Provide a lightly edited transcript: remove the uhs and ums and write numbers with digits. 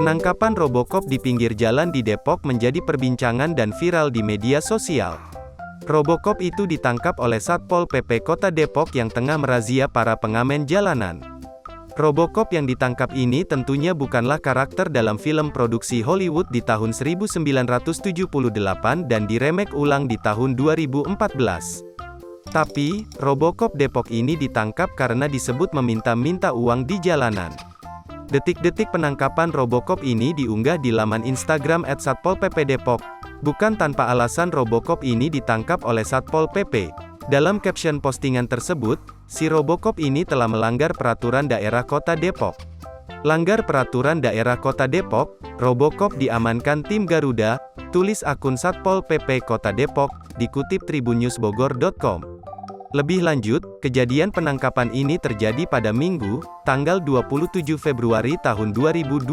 Penangkapan Robocop di pinggir jalan di Depok menjadi perbincangan dan viral di media sosial. Robocop itu ditangkap oleh Satpol PP Kota Depok yang tengah merazia para pengamen jalanan. Robocop yang ditangkap ini tentunya bukanlah karakter dalam film produksi Hollywood di tahun 1978 dan diremake ulang di tahun 2014. Tapi, Robocop Depok ini ditangkap karena disebut meminta-minta uang di jalanan. Detik-detik penangkapan Robocop ini diunggah di laman Instagram @satpolpp_depok. Bukan tanpa alasan Robocop ini ditangkap oleh Satpol PP. Dalam caption postingan tersebut, si Robocop ini telah melanggar peraturan daerah Kota Depok. Langgar peraturan daerah Kota Depok, Robocop diamankan tim Garuda, tulis akun Satpol PP Kota Depok, dikutip tribunnews.bogor.com. Lebih lanjut, kejadian penangkapan ini terjadi pada Minggu, tanggal 27 Februari tahun 2022.